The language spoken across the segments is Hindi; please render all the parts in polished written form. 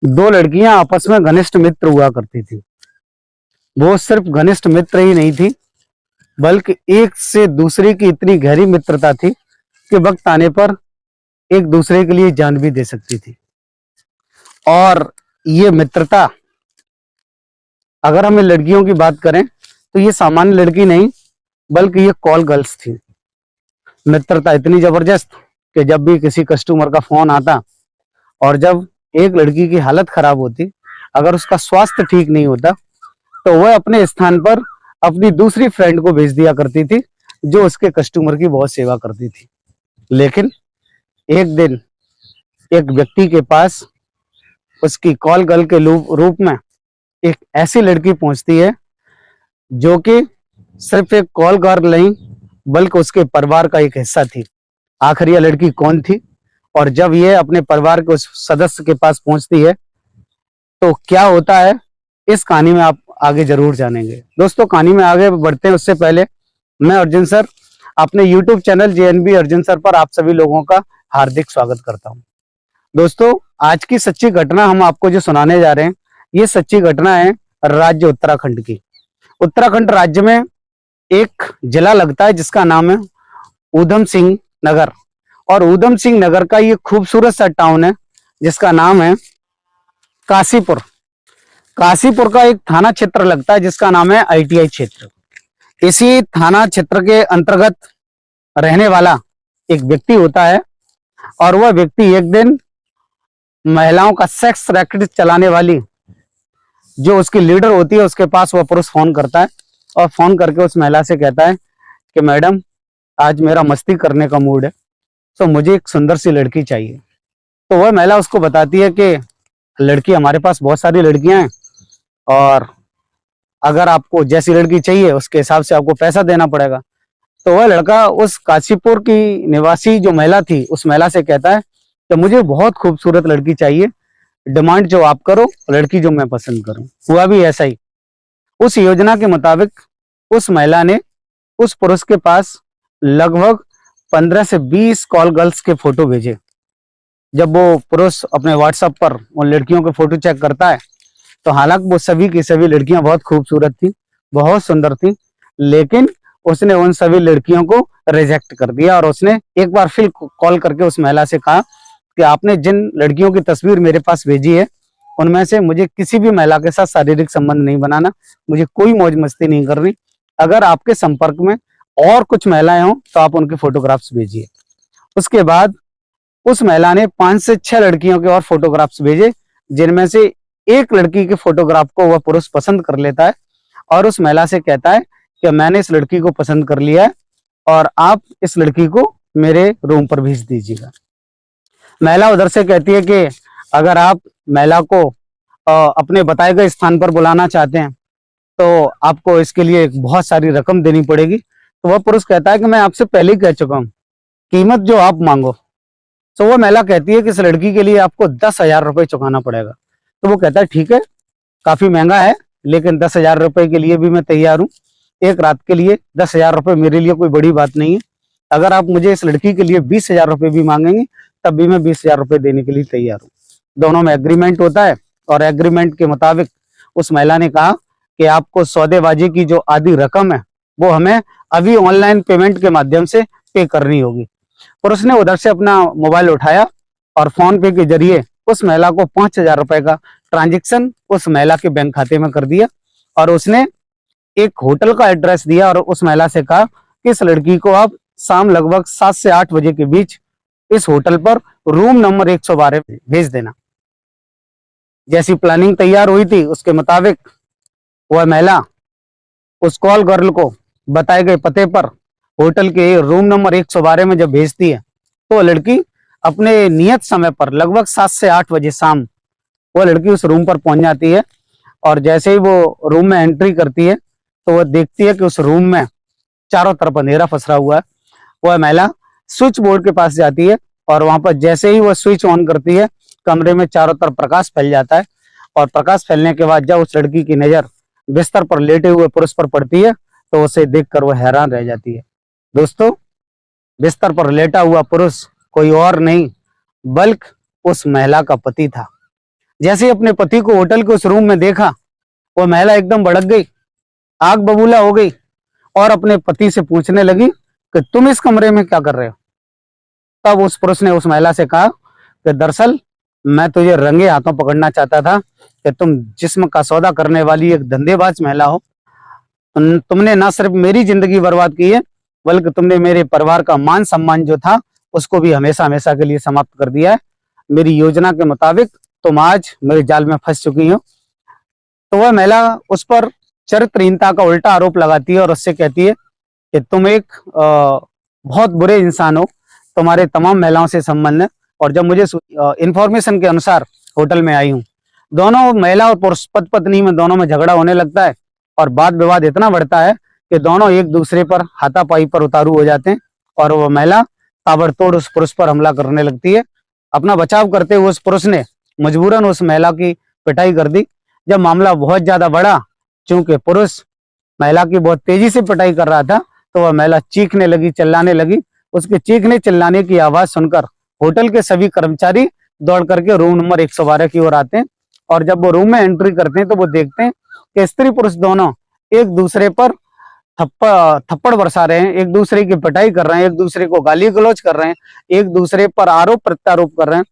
दो लड़कियां आपस में घनिष्ठ मित्र हुआ करती थी। वो सिर्फ घनिष्ठ मित्र ही नहीं थी, बल्कि एक से दूसरे की इतनी गहरी मित्रता थी कि वक्त आने पर एक दूसरे के लिए जान भी दे सकती थी। और ये मित्रता, अगर हम इन लड़कियों की बात करें तो ये सामान्य लड़की नहीं, बल्कि ये कॉल गर्ल्स थी। मित्रता इतनी जबरदस्त कि जब भी किसी कस्टमर का फोन आता और जब एक लड़की की हालत खराब होती, अगर उसका स्वास्थ्य ठीक नहीं होता, तो वह अपने स्थान पर अपनी दूसरी फ्रेंड को भेज दिया करती थी, जो उसके कस्टमर की बहुत सेवा करती थी। लेकिन एक दिन एक व्यक्ति के पास उसकी कॉल गर्ल के रूप में एक ऐसी लड़की पहुंचती है जो कि सिर्फ एक कॉल गर्ल नहीं, बल्कि उसके परिवार का एक हिस्सा थी। आखिर यह लड़की कौन थी और जब ये अपने परिवार के उस सदस्य के पास पहुंचती है तो क्या होता है, इस कहानी में आप आगे जरूर जानेंगे। दोस्तों, कहानी में आगे बढ़ते हैं उससे पहले मैं अर्जुन सर अपने YouTube channel JNB Arjun sir पर आप सभी लोगों का हार्दिक स्वागत करता हूं। दोस्तों, आज की सच्ची घटना हम आपको जो सुनाने जा रहे हैं, ये सच्ची घटना है राज्य उत्तराखंड की। उत्तराखंड राज्य में एक जिला लगता है जिसका नाम है ऊधम सिंह नगर। और ऊधम सिंह नगर का ये खूबसूरत सा टाउन है जिसका नाम है काशीपुर। काशीपुर का एक थाना क्षेत्र लगता है जिसका नाम है ITI क्षेत्र। इसी थाना क्षेत्र के अंतर्गत रहने वाला एक व्यक्ति होता है और वह व्यक्ति एक दिन महिलाओं का सेक्स रैकेट चलाने वाली जो उसकी लीडर होती है उसके पास वह पुरुष फोन करता है और फोन करके उस महिला से कहता है कि मैडम, आज मेरा मस्ती करने का मूड है, तो मुझे एक सुंदर सी लड़की चाहिए। तो वह महिला उसको बताती है कि लड़की, हमारे पास बहुत सारी लड़कियां हैं और अगर आपको जैसी लड़की चाहिए उसके हिसाब से आपको पैसा देना पड़ेगा। तो वह लड़का उस काशीपुर की निवासी जो महिला थी उस महिला से कहता है कि मुझे बहुत खूबसूरत लड़की चाहिए, डिमांड जो आप करो, लड़की जो मैं पसंद करूं। हुआ भी ऐसा ही। उस योजना के मुताबिक उस महिला ने उस पुरुष के पास लगभग 15 से 20 कॉल गर्ल्स के फोटो भेजे। जब वो पुरुष अपने व्हाट्सएप पर उन लड़कियों के फोटो चेक करता है तो हालांकि वो सभी की सभी लड़कियां बहुत खूबसूरत थी, बहुत सुंदर थी, लेकिन उसने उन सभी लड़कियों को रिजेक्ट कर दिया। और उसने एक बार फिर कॉल करके उस महिला से कहा कि आपने जिन लड़कियों की तस्वीर मेरे पास भेजी है उनमें से मुझे किसी भी महिला के साथ शारीरिक संबंध नहीं बनाना, मुझे कोई मौज मस्ती नहीं करनी। अगर आपके संपर्क में और कुछ महिलाएं हों तो आप उनके फोटोग्राफ्स भेजिए। उसके बाद उस महिला ने 5 से 6 लड़कियों के और फोटोग्राफ्स भेजे, जिनमें से एक लड़की के फोटोग्राफ को वह पुरुष पसंद कर लेता है और उस महिला से कहता है कि मैंने इस लड़की को पसंद कर लिया है और आप इस लड़की को मेरे रूम पर भेज दीजिएगा। महिला उधर से कहती है कि अगर आप महिला को अपने बताए गए स्थान पर बुलाना चाहते हैं तो आपको इसके लिए बहुत सारी रकम देनी पड़ेगी। तो वह पुरुष कहता है कि मैं आपसे पहले ही कह चुका हूँ, कीमत जो आप मांगो। तो वह महिला कहती है कि इस लड़की के लिए आपको 10,000 रुपये चुकाना पड़ेगा। तो वो कहता है ठीक है, काफी महंगा है, लेकिन 10,000 रुपये के लिए भी मैं तैयार हूँ। एक रात के लिए 10,000 रुपये मेरे लिए कोई बड़ी बात नहीं है। अगर आप मुझे इस लड़की के लिए 20,000 रुपये भी मांगेंगे तब भी मैं 20,000 रुपये देने के लिए तैयार हूँ। दोनों में एग्रीमेंट होता है और एग्रीमेंट के मुताबिक उस महिला ने कहा कि आपको सौदेबाजी की जो आधी रकम है वो हमें अभी ऑनलाइन पेमेंट के माध्यम से पे करनी होगी। पुरुष ने उधर से अपना मोबाइल उठाया और फोन पे के जरिए उस महिला को 5,000 रुपए का ट्रांजेक्शन उस महिला के बैंक खाते में कर दिया और उसने एक होटल का एड्रेस दिया और उस महिला से कहा कि इस लड़की को आप शाम लगभग 7 से 8 बजे के बीच इस होटल पर रूम नंबर 112 भेज देना। जैसी प्लानिंग तैयार हुई थी उसके मुताबिक वह महिला उस कॉल गर्ल को बताए गए पते पर होटल के रूम नंबर 112 में जब भेजती है तो लड़की अपने नियत समय पर लगभग 7 से 8 बजे शाम वह लड़की उस रूम पर पहुंच जाती है। और जैसे ही वो रूम में एंट्री करती है तो वह देखती है कि उस रूम में चारों तरफ अंधेरा पसरा हुआ है। वह महिला स्विच बोर्ड के पास जाती है और वहां पर जैसे ही वह स्विच ऑन करती है कमरे में चारों तरफ प्रकाश फैल जाता है। और प्रकाश फैलने के बाद जब उस लड़की की नजर बिस्तर पर लेटे हुए पुरुष पर पड़ती है तो उसे देखकर वह हैरान रह जाती है। दोस्तों, बिस्तर पर लेटा हुआ पुरुष कोई और नहीं बल्कि उस महिला का पति था, जैसे ही अपने पति को होटल के उस रूम में देखा, वो महिला एकदम भड़क गई, आग बबूला हो गई और अपने पति से पूछने लगी कि तुम इस कमरे में क्या कर रहे हो। तब उस पुरुष ने उस महिला से कहा कि दरअसल मैं तुझे रंगे हाथों पकड़ना चाहता था कि तुम जिस्म का सौदा करने वाली एक धंधेबाज महिला हो। तुमने ना सिर्फ मेरी जिंदगी बर्बाद की है, बल्कि तुमने मेरे परिवार का मान सम्मान जो था उसको भी हमेशा हमेशा के लिए समाप्त कर दिया है। मेरी योजना के मुताबिक तुम आज मेरे जाल में फंस चुकी हो। तो वह महिला उस पर चरित्रहीनता का उल्टा आरोप लगाती है और उससे कहती है कि तुम एक बहुत बुरे इंसान हो, तुम्हारे तमाम महिलाओं से संबंध है। और जब मुझे इंफॉर्मेशन के अनुसार होटल में आई हूँ, दोनों महिला और पुरुष पति पत्नी में दोनों में झगड़ा होने लगता है और वाद विवाद इतना बढ़ता है कि दोनों एक दूसरे पर हाथापाई पर उतारू हो जाते हैं और वह महिला ताबड़तोड़ उस पुरुष पर हमला करने लगती है। अपना बचाव करते हुए उस पुरुष ने मजबूरन उस महिला की पिटाई कर दी। जब मामला बहुत ज्यादा बढ़ा, चूंकि पुरुष महिला की बहुत तेजी से पिटाई कर रहा था, तो वह महिला चीखने लगी, चिल्लाने लगी। उसके चीखने चिल्लाने की आवाज सुनकर होटल के सभी कर्मचारी दौड़ करके रूम नंबर 112 की ओर आते हैं और जब वो रूम में एंट्री करते हैं तो वो देखते हैं कि स्त्री पुरुष दोनों एक दूसरे पर थप्पड़ बरसा रहे हैं, एक दूसरे की पिटाई कर रहे हैं, एक दूसरे को गाली गलौज कर रहे हैं, एक दूसरे पर आरोप प्रत्यारोप कर रहे हैं।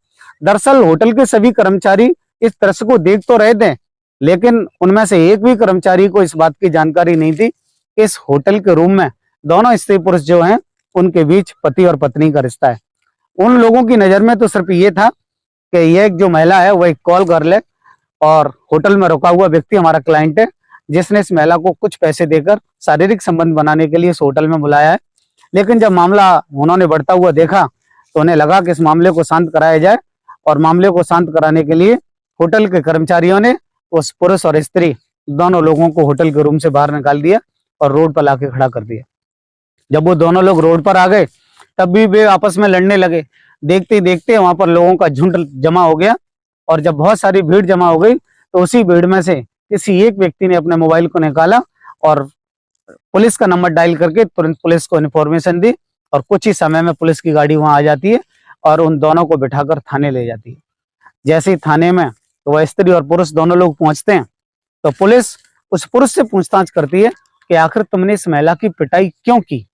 दरअसल होटल के सभी कर्मचारी इस दृश्य को देख तो रहे थे, लेकिन उनमें से एक भी कर्मचारी को इस बात की जानकारी नहीं थी कि इस होटल के रूम में दोनों स्त्री पुरुष जो हैं उनके बीच पति और पत्नी का रिश्ता है। उन लोगों की नजर में तो सिर्फ ये था कि यह जो महिला है वह एक कॉल गर्ल है और होटल में रुका हुआ व्यक्ति हमारा क्लाइंट है, जिसने इस महिला को कुछ पैसे देकर शारीरिक संबंध बनाने के लिए इस होटल में बुलाया है। लेकिन जब मामला उन्होंने बढ़ता हुआ देखा तो उन्हें लगा कि इस मामले को शांत कराया जाए और मामले को शांत कराने के लिए होटल के कर्मचारियों ने उस पुरुष और स्त्री दोनों लोगों को होटल के रूम से बाहर निकाल दिया और रोड पर लाके खड़ा कर दिया। जब वो दोनों लोग रोड पर आ गए तब भी वे आपस में लड़ने लगे। देखते देखते वहां पर लोगों का झुंड जमा हो गया और जब बहुत सारी भीड़ जमा हो गई तो उसी भीड़ में से किसी एक व्यक्ति ने अपने मोबाइल को निकाला और पुलिस का नंबर डायल करके तुरंत पुलिस को इन्फॉर्मेशन दी और कुछ ही समय में पुलिस की गाड़ी वहां आ जाती है और उन दोनों को बिठाकर थाने ले जाती है। जैसे ही थाने में तो वह स्त्री और पुरुष दोनों लोग पहुंचते हैं तो पुलिस उस पुरुष से पूछताछ करती है कि आखिर तुमने इस महिला की पिटाई क्यों की।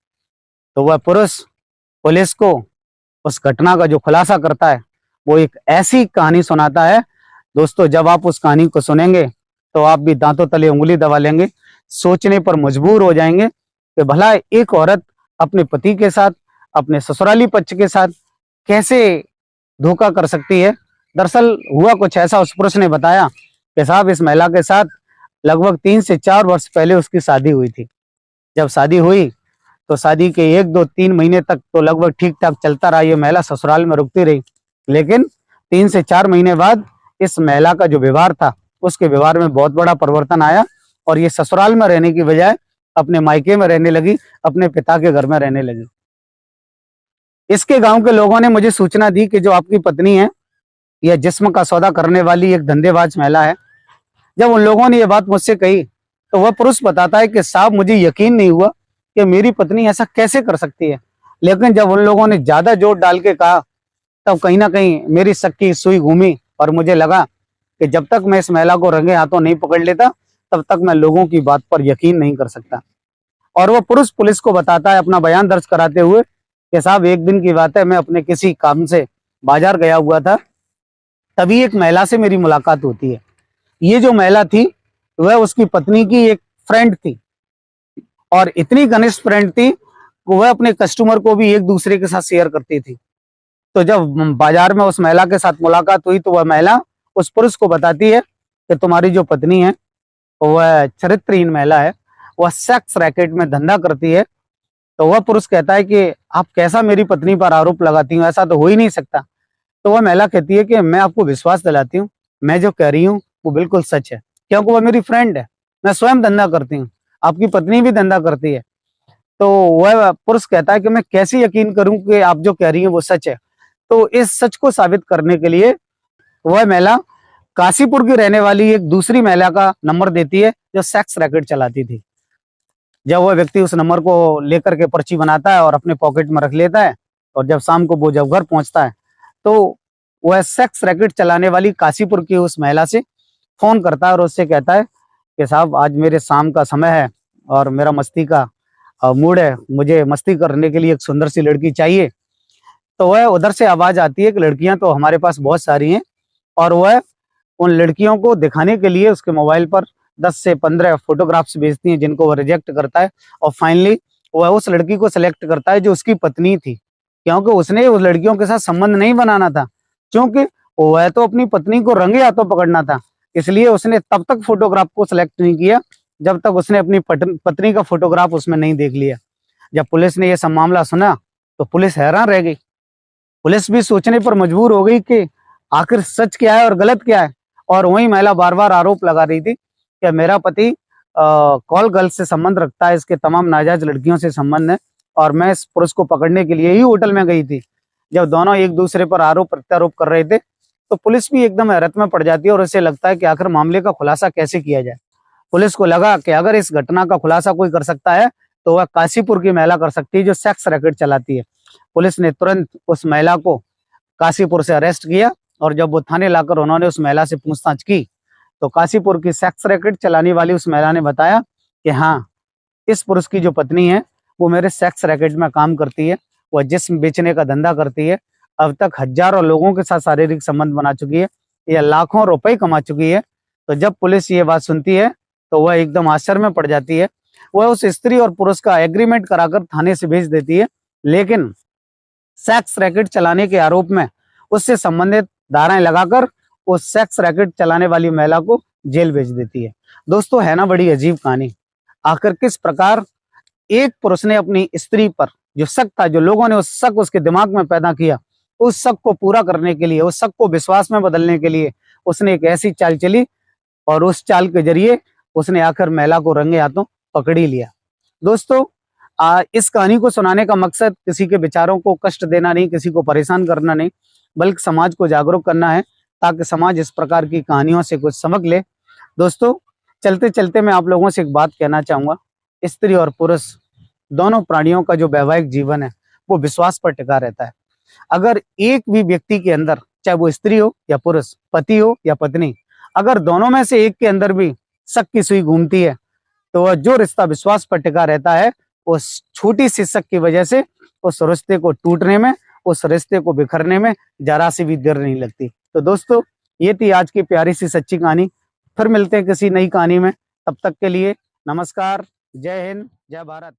तो वह पुरुष पुलिस को उस घटना का जो खुलासा करता है वो एक ऐसी कहानी सुनाता है दोस्तों, जब आप उस कहानी को सुनेंगे तो आप भी दांतों तले उंगली दबा लेंगे, सोचने पर मजबूर हो जाएंगे कि भला एक औरत अपने पति के साथ, अपने ससुराली पक्ष के साथ कैसे धोखा कर सकती है। दरअसल हुआ कुछ ऐसा, उस पुरुष ने बताया कि साहब इस महिला के साथ लगभग 3 से 4 वर्ष पहले उसकी शादी हुई थी। जब शादी हुई तो शादी के 1, 2, 3 महीने तक तो लगभग ठीक ठाक चलता रहा, ये महिला ससुराल में रुकती रही। लेकिन 3 से 4 महीने बाद इस महिला का जो व्यवहार था उसके व्यवहार में बहुत बड़ा परिवर्तन आया और ये ससुराल में रहने की बजाय अपने मायके में रहने लगी, अपने पिता के घर में रहने लगी। इसके गांव के लोगों ने मुझे सूचना दी कि जो आपकी पत्नी है यह जिस्म का सौदा करने वाली एक धंधेबाज महिला है। जब उन लोगों ने ये बात मुझसे कही तो वह पुरुष बताता है कि साहब मुझे यकीन नहीं हुआ कि मेरी पत्नी ऐसा कैसे कर सकती है। लेकिन जब उन लोगों ने ज्यादा जोर डाल के कहा तब कहीं ना कहीं मेरी शक की सुई घूमी और मुझे लगा कि जब तक मैं इस महिला को रंगे हाथों नहीं पकड़ लेता तब तक मैं लोगों की बात पर यकीन नहीं कर सकता। और वह पुरुष पुलिस को बताता है अपना बयान दर्ज कराते हुए कि साहब एक दिन की बात है, मैं अपने किसी काम से बाजार गया हुआ था, तभी एक महिला से मेरी मुलाकात होती है। ये जो महिला थी वह उसकी पत्नी की एक फ्रेंड थी और इतनी घनिष्ठ फ्रेंड थी कि वह अपने कस्टमर को भी एक दूसरे के साथ शेयर करती थी। तो जब बाजार में उस महिला के साथ मुलाकात हुई तो वह महिला उस पुरुष को बताती है कि तुम्हारी जो पत्नी है वह चरित्रहीन महिला है, वह सेक्स रैकेट में धंधा करती है। तो वह पुरुष कहता है कि आप कैसा मेरी पत्नी पर आरोप लगाती हूँ, ऐसा तो हो ही नहीं सकता। तो वह महिला कहती है कि मैं आपको विश्वास दिलाती हूँ, मैं जो कह रही हूँ वो बिल्कुल सच है, क्योंकि वह मेरी फ्रेंड है, मैं स्वयं धंधा करती हूँ, आपकी पत्नी भी धंधा करती है। तो वह पुरुष कहता है कि मैं कैसे यकीन करूं कि आप जो कह रही हैं वो सच है। तो इस सच को साबित करने के लिए वह महिला काशीपुर की रहने वाली एक दूसरी महिला का नंबर देती है जो सेक्स रैकेट चलाती थी। जब वह व्यक्ति उस नंबर को लेकर के पर्ची बनाता है और अपने पॉकेट में रख लेता है और जब शाम को वो जब घर पहुंचता है तो वह सेक्स रैकेट चलाने वाली काशीपुर की उस महिला से फोन करता है और उससे कहता है कि साहब आज मेरे शाम का समय है और मेरा मस्ती का मूड है, मुझे मस्ती करने के लिए एक सुंदर सी लड़की चाहिए। तो वह उधर से आवाज आती है कि लड़कियां तो हमारे पास बहुत सारी हैं, और वह उन लड़कियों को दिखाने के लिए उसके मोबाइल पर 10 से 15 फोटोग्राफ्स भेजती हैं, जिनको वह रिजेक्ट करता है। और फाइनली वह उस लड़की को सिलेक्ट करता है जो उसकी पत्नी थी, क्योंकि उसने उस लड़कियों के साथ संबंध नहीं बनाना था, क्योंकि वह तो अपनी पत्नी को रंगे हाथों पकड़ना था। इसलिए उसने तब तक फोटोग्राफ को सिलेक्ट नहीं किया जब तक उसने अपनी पत्नी का फोटोग्राफ उसमें नहीं देख लिया। जब पुलिस ने यह सब मामला सुना तो पुलिस हैरान रह गई। पुलिस भी सोचने पर मजबूर हो गई कि आखिर सच क्या है और गलत क्या है। और वही महिला बार बार आरोप लगा रही थी कि मेरा पति कॉल गर्ल से संबंध रखता है, इसके तमाम नाजायज लड़कियों से संबंध है, और मैं इस पुरुष को पकड़ने के लिए ही होटल में गई थी। जब दोनों एक दूसरे पर आरोप प्रत्यारोप कर रहे थे तो पुलिस भी एकदम हैरत में पड़ जाती है और उसे लगता है कि आखिर मामले का खुलासा कैसे किया जाए। पुलिस को लगा कि अगर इस घटना का खुलासा कोई कर सकता है तो वह काशीपुर की महिला कर सकती है जो सेक्स रैकेट चलाती है। पुलिस ने तुरंत उस महिला को काशीपुर से अरेस्ट किया, और जब वो थाने लाकर उन्होंने उस महिला से पूछताछ की तो काशीपुर की सेक्स रैकेट चलाने वाली उस महिला ने बताया कि हाँ, इस पुरुष की जो पत्नी है वो मेरे सेक्स रैकेट में काम करती है, वह जिस्म बेचने का धंधा करती है, अब तक हजारों लोगों के साथ शारीरिक संबंध बना चुकी है, यह लाखों रुपए कमा चुकी है। तो जब पुलिस ये बात सुनती है तो वह एकदम आश्चर्य में पड़ जाती है। वह उस स्त्री और पुरुष का एग्रीमेंट कराकर थाने से भेज देती है, लेकिन सेक्स रैकेट चलाने के आरोप में उससे संबंधित धाराएं लगाकर उस सेक्स रैकेट चलाने वाली महिला को जेल भेज देती है। दोस्तों, है ना बड़ी अजीब कहानी। आखिर किस प्रकार एक पुरुष ने अपनी स्त्री पर जो शक था, जो लोगों ने उस शक उसके दिमाग में पैदा किया, उस शक को पूरा करने के लिए, उस शक को विश्वास में बदलने के लिए उसने एक ऐसी चाल चली, और उस चाल के जरिए उसने आखिर महिला को रंगे हाथों पकड़ ही लिया। दोस्तों, इस कहानी को सुनाने का मकसद किसी के विचारों को कष्ट देना नहीं, किसी को परेशान करना नहीं, बल्कि समाज को जागरूक करना है, ताकि समाज इस प्रकार की कहानियों से कुछ समझ ले। दोस्तों, चलते चलते मैं आप लोगों से एक बात कहना चाहूंगा। स्त्री और पुरुष दोनों प्राणियों का जो वैवाहिक जीवन है वो विश्वास पर टिका रहता है। अगर एक भी व्यक्ति के अंदर, चाहे वो स्त्री हो या पुरुष, पति हो या पत्नी, अगर दोनों में से एक के अंदर भी शक की सुई घूमती है तो वह जो रिश्ता विश्वास पर टिका रहता है, उस छोटी सी शक की वजह से उस रिश्ते को टूटने में, उस रिश्ते को बिखरने में जरा सी भी देर नहीं लगती। तो दोस्तों, ये थी आज की प्यारी सी सच्ची कहानी। फिर मिलते हैं किसी नई कहानी में, तब तक के लिए नमस्कार, जय हिंद, जय भारत।